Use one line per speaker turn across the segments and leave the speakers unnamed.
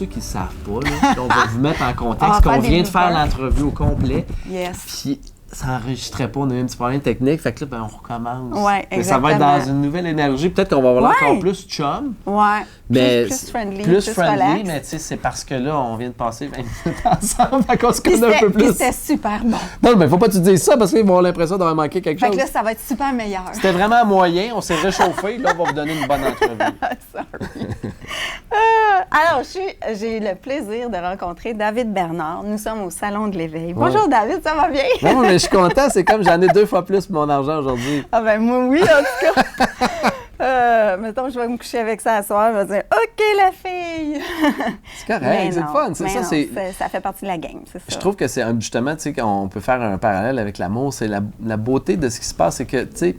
ceux qui ne savent pas, là, on va vous mettre en contexte qu'on vient de faire l'entrevue au complet.
Yes.
Puis ça n'enregistrait pas, on a eu un petit problème technique, fait que là, on recommence.
Oui, exactement.
Mais ça va être dans une nouvelle énergie. Peut-être qu'on va avoir encore plus chum.
Oui,
plus
friendly.
Plus friendly,
relax.
mais tu sais, c'est parce que là, on vient de passer 20 minutes ensemble, fait qu'on se connaît un peu plus.
C'était super bon.
Non, mais faut pas que tu dises ça parce qu'ils vont avoir l'impression d'avoir manqué quelque chose.
Fait que là, ça va être super meilleur.
C'était vraiment moyen, on s'est réchauffé, là, on va vous donner une bonne entrevue.
Sorry. Alors, j'ai le plaisir de rencontrer David Bernard. Nous sommes au Salon de l'Éveil. Bonjour David, ça va bien?
Non, mais je suis content, c'est comme j'en ai 2 fois plus pour mon argent aujourd'hui.
Ah ben moi oui, en tout cas. Mettons, je vais me coucher avec ça à soir, je vais dire « OK, la fille! »
C'est correct, c'est le fun. C'est ça,
ça fait partie de la game, c'est ça.
Je trouve que c'est justement, tu sais, qu'on peut faire un parallèle avec l'amour, c'est la beauté de ce qui se passe, c'est que, tu sais,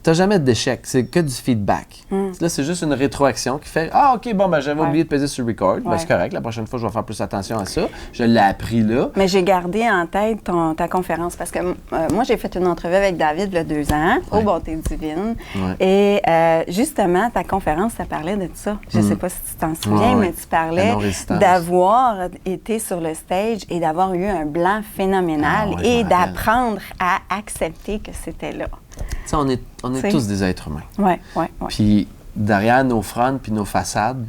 t'as jamais d'échec, c'est que du feedback. Là, c'est juste une rétroaction qui fait « Ah, OK, bon, ben j'avais oublié de peser sur record. Ben, c'est correct, la prochaine fois, je vais faire plus attention à ça. Je l'ai appris là. »
Mais j'ai gardé en tête ta conférence parce que moi, j'ai fait une entrevue avec David il y a 2 ans, au Bonté Divine. Et justement, ta conférence, ça parlait de ça. Je ne sais pas si tu t'en souviens, mais tu parlais d'avoir été sur le stage et d'avoir eu un blanc phénoménal et d'apprendre à accepter que c'était là.
Tu sais, on est tous des êtres humains.
Oui.
Puis derrière nos fronts puis nos façades,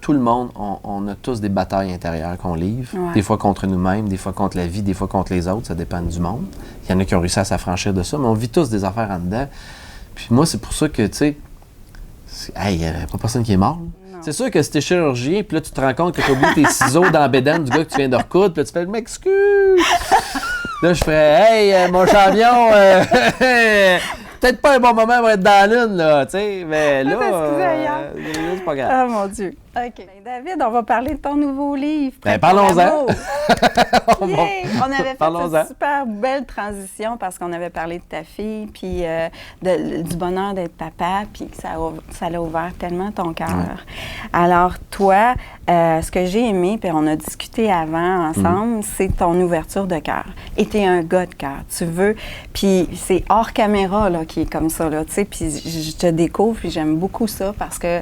tout le monde, on a tous des batailles intérieures qu'on livre. Des fois contre nous-mêmes, des fois contre la vie, des fois contre les autres. Ça dépend du monde. Il y en a qui ont réussi à s'affranchir de ça, mais on vit tous des affaires en dedans. Puis moi, c'est pour ça que, tu sais, il n'y a pas personne qui est mort. C'est sûr que si t'es chirurgien, puis là, tu te rends compte que tu as oublié tes ciseaux dans la bédaine du gars que tu viens de recoudre, puis là, tu fais « m'excuse! » Là, je ferais « Hey, mon champion, peut-être pas un bon moment pour être dans la lune, là, tu sais, mais là, c'est pas grave.
Ah, mon Dieu. OK. Ben, David, on va parler de ton nouveau livre.
Ben, parlons-en.
On avait fait une super belle transition parce qu'on avait parlé de ta fille, puis du bonheur d'être papa, puis que ça l'a ouvert tellement ton cœur. Alors, toi, ce que j'ai aimé, puis on a discuté avant ensemble, c'est ton ouverture de cœur. Et t'es un gars de cœur. Tu veux, puis c'est hors caméra, là, qui est comme ça, là, tu sais, puis je te découvre, puis j'aime beaucoup ça parce que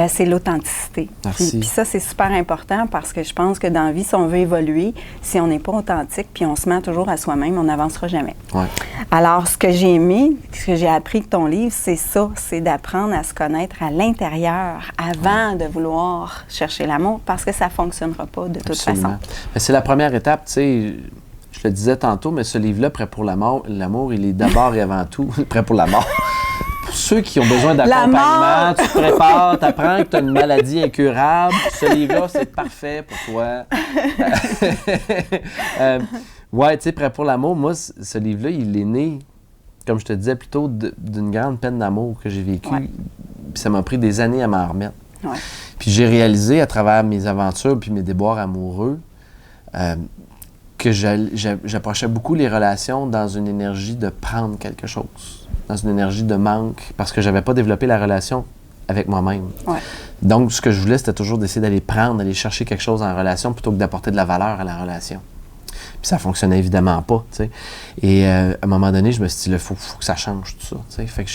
c'est l'authenticité. Puis ça, c'est super important parce que je pense que dans la vie, si on veut évoluer, si on n'est pas authentique puis on se met toujours à soi-même, on n'avancera jamais. Alors, ce que j'ai aimé, ce que j'ai appris de ton livre, c'est ça, c'est d'apprendre à se connaître à l'intérieur avant de vouloir chercher l'amour parce que ça ne fonctionnera pas de toute façon.
Mais c'est la première étape, tu sais. Je le disais tantôt, mais ce livre-là, Prêt pour l'amour, il est d'abord et avant tout prêt pour la mort. Pour ceux qui ont besoin d'accompagnement, tu te prépares, tu apprends que tu as une maladie incurable. Ce livre-là, c'est parfait pour toi. Tu sais, Prêt pour l'amour, moi, ce livre-là, il est né, comme je te disais, plutôt d'une grande peine d'amour que j'ai vécue. Puis ça m'a pris des années à m'en remettre. Puis j'ai réalisé, à travers mes aventures puis mes déboires amoureux, que j'approchais beaucoup les relations dans une énergie de prendre quelque chose, dans une énergie de manque, parce que j'avais pas développé la relation avec moi-même. Donc, ce que je voulais, c'était toujours d'essayer d'aller prendre, d'aller chercher quelque chose en relation plutôt que d'apporter de la valeur à la relation. Puis ça fonctionnait évidemment pas, tu sais. Et à un moment donné, je me suis dit, il faut que ça change tout ça, tu sais. Fait que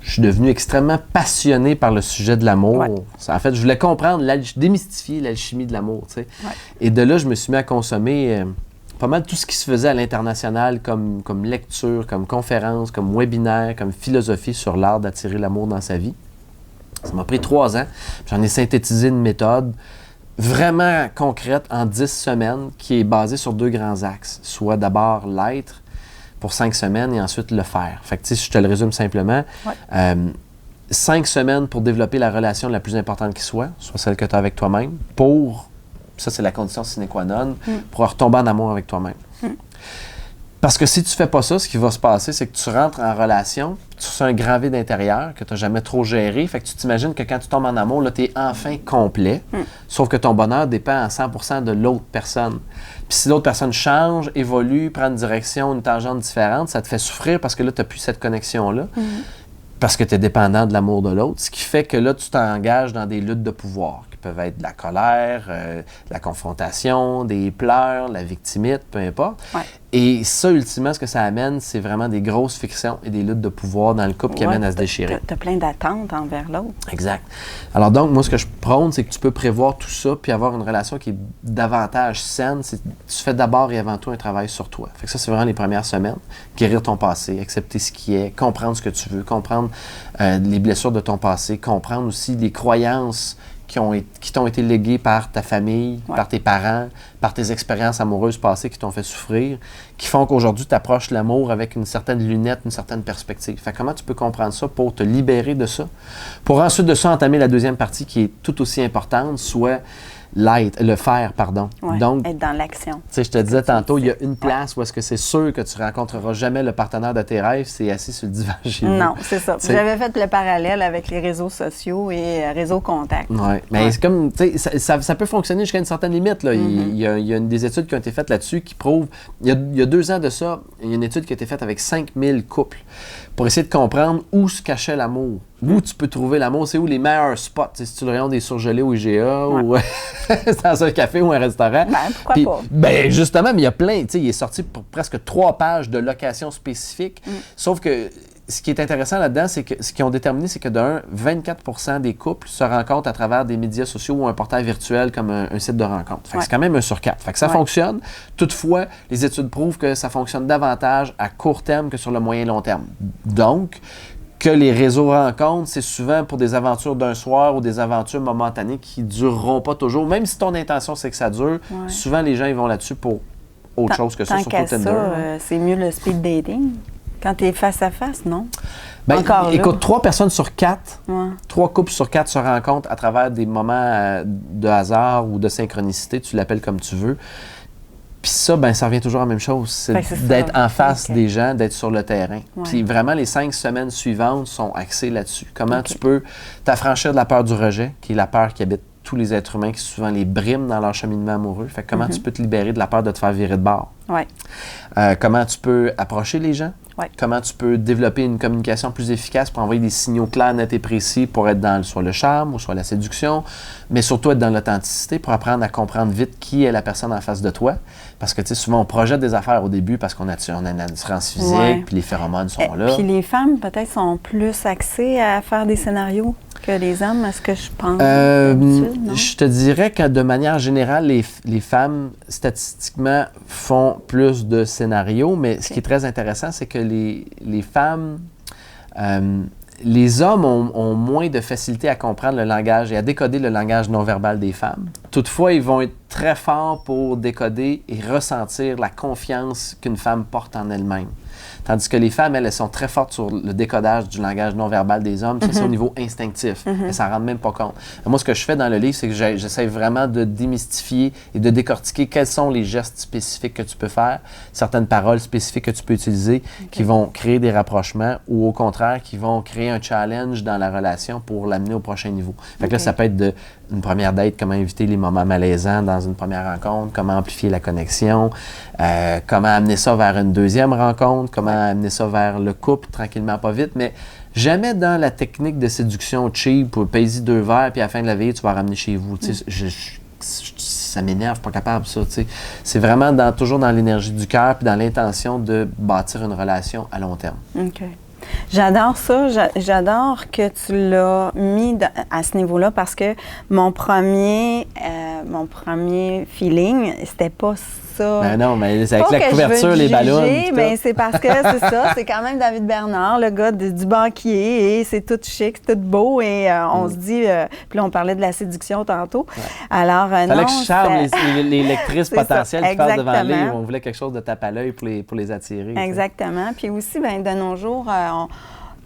je suis devenu extrêmement passionné par le sujet de l'amour. En fait, je voulais comprendre, démystifier l'alchimie de l'amour, tu sais. Et de là, je me suis mis à consommer pas mal tout ce qui se faisait à l'international comme lecture, comme conférence, comme webinaire, comme philosophie sur l'art d'attirer l'amour dans sa vie. Ça m'a pris 3 ans. J'en ai synthétisé une méthode vraiment concrète en 10 semaines qui est basée sur 2 grands axes. Soit d'abord l'être pour 5 semaines et ensuite le faire. Fait que, tu sais, si je te le résume simplement, 5 semaines pour développer la relation la plus importante qui soit celle que tu as avec toi-même, ça c'est la condition sine qua non, pour retomber en amour avec toi-même. Parce que si tu fais pas ça, ce qui va se passer, c'est que tu rentres en relation, tu sens un grand vide intérieur que tu n'as jamais trop géré, fait que tu t'imagines que quand tu tombes en amour, là, tu es enfin complet, sauf que ton bonheur dépend à 100% de l'autre personne. Puis si l'autre personne change, évolue, prend une direction, une tangente différente, ça te fait souffrir parce que là, tu n'as plus cette connexion-là, parce que tu es dépendant de l'amour de l'autre, ce qui fait que là, tu t'engages dans des luttes de pouvoir, qui peuvent être de la colère, de la confrontation, des pleurs, la victimite, peu importe. Et ça, ultimement, ce que ça amène, c'est vraiment des grosses frictions et des luttes de pouvoir dans le couple qui amènent à se déchirer.
Tu as plein d'attentes envers l'autre.
Exact. Alors donc, moi, ce que je prône, c'est que tu peux prévoir tout ça puis avoir une relation qui est davantage saine. Tu fais d'abord et avant tout un travail sur toi. Fait que ça, c'est vraiment les premières semaines. Guérir ton passé, accepter ce qui est, comprendre ce que tu veux, comprendre les blessures de ton passé, comprendre aussi les croyances qui t'ont été léguées par ta famille, par tes parents, par tes expériences amoureuses passées qui t'ont fait souffrir, qui font qu'aujourd'hui, tu approches l'amour avec une certaine lunette, une certaine perspective. Fait comment tu peux comprendre ça pour te libérer de ça? Pour ensuite de ça entamer la deuxième partie qui est tout aussi importante, soit le faire, pardon.
Ouais, donc, être dans l'action.
Tu sais, je te disais tantôt, il y a une place où est-ce que c'est sûr que tu rencontreras jamais le partenaire de tes rêves, c'est assis sur le divan chez vous.
Non, c'est ça. J'avais fait le parallèle avec les réseaux sociaux et réseaux contacts.
Oui, mais c'est comme, tu sais, ça peut fonctionner jusqu'à une certaine limite, là. Il y a des études qui ont été faites là-dessus qui prouvent, il y a 2 ans de ça, il y a une étude qui a été faite avec 5000 couples pour essayer de comprendre où se cachait l'amour. Où tu peux trouver l'amour, c'est où les meilleurs spots? Si tu le rayon des surgelés au IGA ou dans un café ou un restaurant.
Pourquoi pas?
Ben justement, mais il y a plein. Il est sorti pour presque 3 pages de locations spécifiques. Sauf que ce qui est intéressant là-dedans, c'est que ce qu'ils ont déterminé, c'est que d'un, 24% des couples se rencontrent à travers des médias sociaux ou un portail virtuel comme un site de rencontre. Fait que c'est quand même 1 sur 4. Fait que ça fonctionne. Toutefois, les études prouvent que ça fonctionne davantage à court terme que sur le moyen et long terme. Donc, que les réseaux rencontres, c'est souvent pour des aventures d'un soir ou des aventures momentanées qui ne dureront pas toujours. Même si ton intention, c'est que ça dure, souvent les gens ils vont là-dessus pour autre chose que ça, surtout Tinder.
C'est mieux le speed dating. Quand tu es face à face, non?
Ben, écoute, 3 personnes sur 4, 3 couples sur 4 se rencontrent à travers des moments de hasard ou de synchronicité, tu l'appelles comme tu veux. Puis ça, ben ça revient toujours à la même chose, c'est d'être en face des gens, d'être sur le terrain. Puis vraiment, les 5 semaines suivantes sont axées là-dessus. Comment tu peux t'affranchir de la peur du rejet, qui est la peur qui habite tous les êtres humains, qui souvent les briment dans leur cheminement amoureux. Fait que comment tu peux te libérer de la peur de te faire virer de bord? Comment tu peux approcher les gens? Comment tu peux développer une communication plus efficace pour envoyer des signaux clairs, nets et précis pour être dans soit le charme ou soit la séduction, mais surtout être dans l'authenticité pour apprendre à comprendre vite qui est la personne en face de toi. Parce que, tu sais, souvent, on projette des affaires au début parce qu'on a une attirance physique, puis les phéromones sont là.
Puis les femmes, peut-être, sont plus axées à faire des scénarios que les hommes, est-ce que je pense d'habitude, non?
Je te dirais que de manière générale, les femmes, statistiquement, font plus de scénarios, mais ce qui est très intéressant, c'est que les femmes... les hommes ont moins de facilité à comprendre le langage et à décoder le langage non-verbal des femmes. Toutefois, ils vont être très forts pour décoder et ressentir la confiance qu'une femme porte en elle-même. Tandis que les femmes, elles sont très fortes sur le décodage du langage non-verbal des hommes. Ça, c'est au niveau instinctif. Elles s'en rendent même pas compte. Moi, ce que je fais dans le livre, c'est que j'essaie vraiment de démystifier et de décortiquer quels sont les gestes spécifiques que tu peux faire, certaines paroles spécifiques que tu peux utiliser qui vont créer des rapprochements ou au contraire, qui vont créer un challenge dans la relation pour l'amener au prochain niveau. Fait que là, ça peut être une première date, comment éviter les moments malaisants dans une première rencontre, comment amplifier la connexion, comment amener ça vers une deuxième rencontre, comment amener ça vers le couple, tranquillement, pas vite, mais jamais dans la technique de séduction cheap, ou paye-y 2 verres, puis à la fin de la veillée, tu vas ramener chez vous. Ça m'énerve, pas capable, ça. T'sais. C'est vraiment toujours dans l'énergie du cœur, puis dans l'intention de bâtir une relation à long terme.
OK. J'adore ça. J'adore que tu l'as mis à ce niveau-là parce que mon premier feeling, c'était pas ça.
Ben non, mais c'est avec la couverture, les ballons.
Mais c'est parce que c'est ça. C'est quand même David Bernard, le gars du banquier, et c'est tout chic, c'est tout beau. Et on se dit, puis là, on parlait de la séduction tantôt. Ouais. Alors,
fallait que je charme les lectrices potentielles qui passent devant le livre. On voulait quelque chose de tape à l'œil pour les attirer.
Exactement. T'sais. Puis aussi, ben, de nos jours,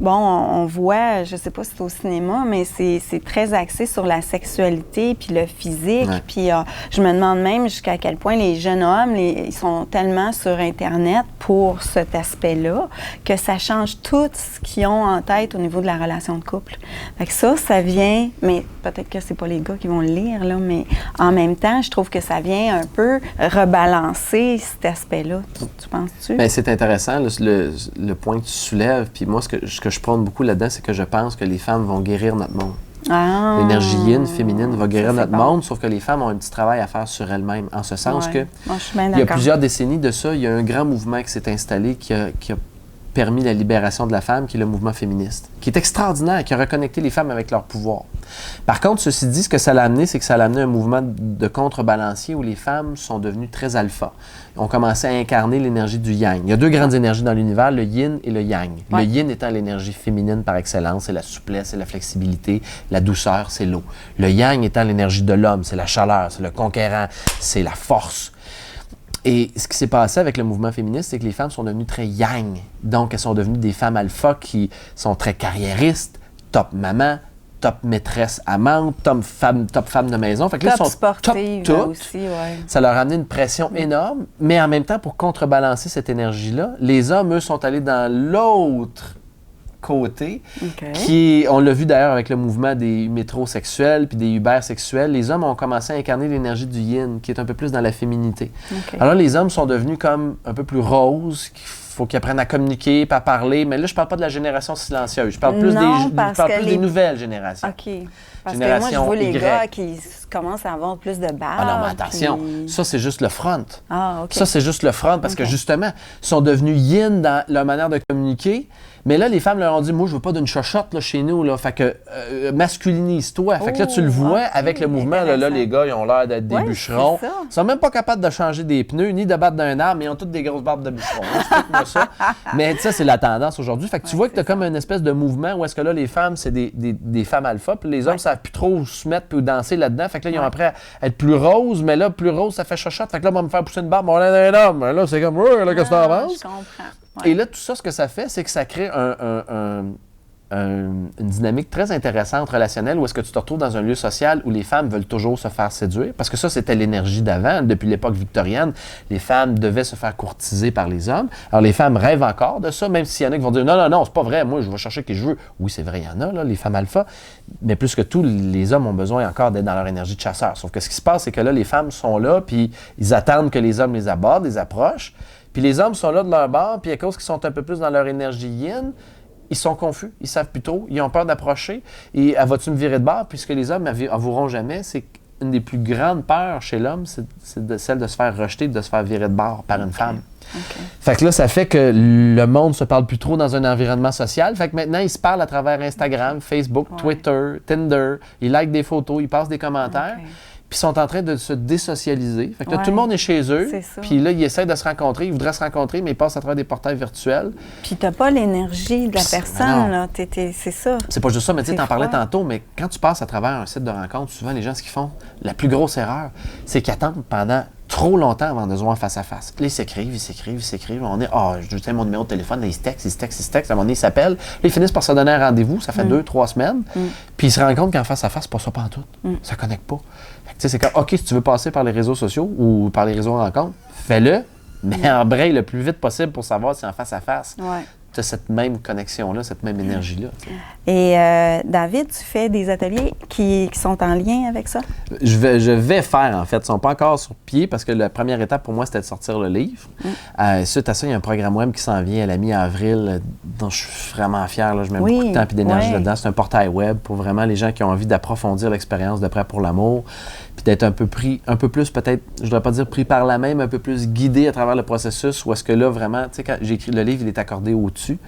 on voit, je ne sais pas si c'est au cinéma, mais c'est très axé sur la sexualité puis le physique. Ouais. Puis je me demande même jusqu'à quel point les jeunes hommes, ils sont tellement sur Internet pour cet aspect-là que ça change tout ce qu'ils ont en tête au niveau de la relation de couple. Fait que ça vient, mais peut-être que c'est pas les gars qui vont le lire, là, mais en même temps, je trouve que ça vient un peu rebalancer cet aspect-là. Tu penses-tu?
Bien, c'est intéressant, le point que tu soulèves. Puis moi, ce que je prône beaucoup là-dedans, c'est que je pense que les femmes vont guérir notre monde. L'énergie yin, féminine, va guérir notre
bon.
monde, sauf que les femmes ont un petit travail à faire sur elles-mêmes, en ce sens que
Moi, je suis bien
il y a plusieurs décennies de ça, il y a un grand mouvement qui s'est installé qui a permis la libération de la femme, qui est le mouvement féministe, qui est extraordinaire, qui a reconnecté les femmes avec leur pouvoir. Par contre, ceci dit, ce que ça l'a amené, c'est que ça l'a amené un mouvement de contrebalancier où les femmes sont devenues très alpha. On commençait à incarner l'énergie du yang. Il y a deux grandes énergies dans l'univers, le yin et le yang. Le yin étant l'énergie féminine par excellence, c'est la souplesse, c'est la flexibilité, la douceur, c'est l'eau. Le yang étant l'énergie de l'homme, c'est la chaleur, c'est le conquérant, c'est la force. Et ce qui s'est passé avec le mouvement féministe, c'est que les femmes sont devenues très yang. Donc, elles sont devenues des femmes alpha qui sont très carriéristes, top maman, top maîtresse amante, top femme de maison. Fait que là,
top
ils sont
sportive
top
aussi, ouais.
Ça leur a amené une pression énorme, mais en même temps, pour contrebalancer cette énergie-là, les hommes, eux, sont allés dans l'autre côté, qui, on l'a vu d'ailleurs avec le mouvement des métrosexuels puis des ubersexuels, les hommes ont commencé à incarner l'énergie du yin, qui est un peu plus dans la féminité. Alors les hommes sont devenus comme un peu plus roses, qu'il faut qu'ils apprennent à communiquer, pas à parler, mais là, je parle pas de la génération silencieuse, je parle plus, des nouvelles générations.
OK. Parce que moi, je vois les gars qui commencent à avoir plus de barbe.
Ah non, mais attention, ça, c'est juste le front.
Ah, OK.
Ça, c'est juste le front, parce que justement, ils sont devenus yin dans leur manière de communiquer. Mais là, les femmes leur ont dit, moi, je veux pas d'une chochotte là, chez nous. Là. Fait que masculinise-toi. Fait que là, tu le vois avec le mouvement. Là, les gars, ils ont l'air d'être des bûcherons. Ils sont même pas capables de changer des pneus, ni de battre d'un arbre, mais ils ont toutes des grosses barbes de bûcherons. Explique-moi ça. Mais ça, c'est la tendance aujourd'hui. Fait que tu vois que tu as comme une espèce de mouvement où est-ce que là, les femmes, c'est des femmes alpha, puis les hommes, ça savent plus trop se mettre puis danser là-dedans. Fait que là, ils ont appris à être plus roses, mais là, plus rose, ça fait chochotte. Fait que là, on va me faire pousser une barbe, on est un homme. Là, c'est comme, là, qu'est-ce que t'en penses?
Je comprends.
Et là, tout ça, ce que ça fait, c'est que ça crée une dynamique très intéressante, relationnelle, où est-ce que tu te retrouves dans un lieu social où les femmes veulent toujours se faire séduire, parce que ça, c'était l'énergie d'avant. Depuis l'époque victorienne, les femmes devaient se faire courtiser par les hommes. Alors, les femmes rêvent encore de ça, même s'il y en a qui vont dire « Non, c'est pas vrai, moi, je vais chercher qui je veux. » Oui, c'est vrai, il y en a, là, les femmes alpha, mais plus que tout, les hommes ont besoin encore d'être dans leur énergie de chasseur. Sauf que ce qui se passe, c'est que là, les femmes sont là, puis ils attendent que les hommes les abordent, les approchent. Puis les hommes sont là de leur bord, puis à cause qu'ils sont un peu plus dans leur énergie yin, ils sont confus, ils savent plus trop, ils ont peur d'approcher. Et vas-tu me virer de bord? Puisque les hommes n'avoueront jamais, c'est une des plus grandes peurs chez l'homme, c'est celle de se faire rejeter, de se faire virer de bord par une femme. Fait que là, ça fait que le monde se parle plus trop dans un environnement social. Fait que maintenant, ils se parlent à travers Instagram, Facebook, Twitter, Tinder. Ils likent des photos, ils passent des commentaires. Puis ils sont en train de se désocialiser. Fait que là, tout le monde est chez eux. Puis là, ils essaient de se rencontrer. Ils voudraient se rencontrer, mais ils passent à travers des portails virtuels.
Puis t'as pas l'énergie de la personne, là. C'est ça.
C'est pas juste ça, mais tu sais, t'en parlais tantôt, mais quand tu passes à travers un site de rencontre, souvent, les gens, ce qu'ils font, la plus grosse erreur, c'est qu'ils attendent pendant trop longtemps avant de se voir face à face. Là, ils s'écrivent. On est, je tiens mon numéro de téléphone, là, ils se textent. À un moment donné, ils s'appellent. Là, ils finissent par se donner un rendez-vous. Ça fait 2-3 semaines. Puis ils se rendent compte qu'en face à face, c'est pas ça pantoute. Ça connecte pas. Tu sais, c'est comme, OK, si tu veux passer par les réseaux sociaux ou par les réseaux de rencontres, fais-le, mais embraye le plus vite possible pour savoir si en face à face, tu as cette même connexion-là, cette même énergie-là. T'sais.
Et David, tu fais des ateliers qui sont en lien avec ça?
Je vais faire, en fait. Ils ne sont pas encore sur pied parce que la première étape pour moi, c'était de sortir le livre. Suite à ça, il y a un programme web qui s'en vient à la mi-avril dont je suis vraiment fier. Là. Je mets beaucoup de temps et d'énergie là-dedans. C'est un portail web pour vraiment les gens qui ont envie d'approfondir l'expérience de Prêt pour l'amour puis d'être un peu plus peut-être, je ne voudrais pas dire pris par la main, mais un peu plus guidé à travers le processus où est-ce que là, vraiment, tu sais, quand j'ai écrit le livre, il est accordé au-dessus.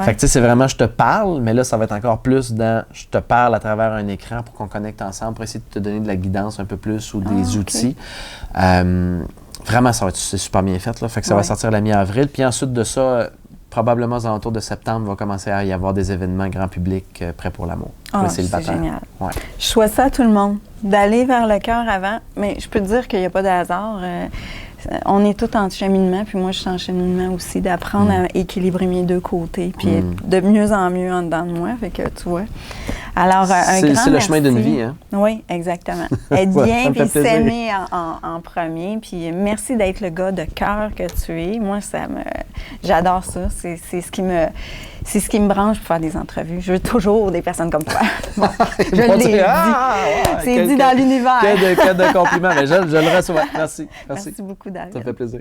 Fait que tu sais, c'est vraiment je te parle, mais là, ça va être encore plus dans je te parle à travers un écran pour qu'on connecte ensemble, pour essayer de te donner de la guidance un peu plus ou des outils. Vraiment, c'est super bien fait, là. Fait que ça va sortir la mi-avril. Puis ensuite de ça, probablement aux alentours de septembre, il va commencer à y avoir des événements grand public Prêt pour l'amour.
C'est génial. Je souhaite ça à tout le monde, d'aller vers le cœur avant, mais je peux te dire qu'il n'y a pas de hasard. On est tous en cheminement, puis moi, je suis en cheminement aussi, d'apprendre à équilibrer mes deux côtés, puis de mieux en mieux en dedans de moi, fait que tu vois. Alors, un grand
c'est le chemin d'une vie, hein?
Oui, exactement. Être bien, puis s'aimer en premier, puis merci d'être le gars de cœur que tu es. Moi, j'adore ça. C'est ce qui me branche pour faire des entrevues. Je veux toujours des personnes comme toi. Bon, je l'ai dit. C'est dit dans l'univers.
Que de compliments, mais je le reçois. Merci.
Merci beaucoup, David.
Ça me fait plaisir.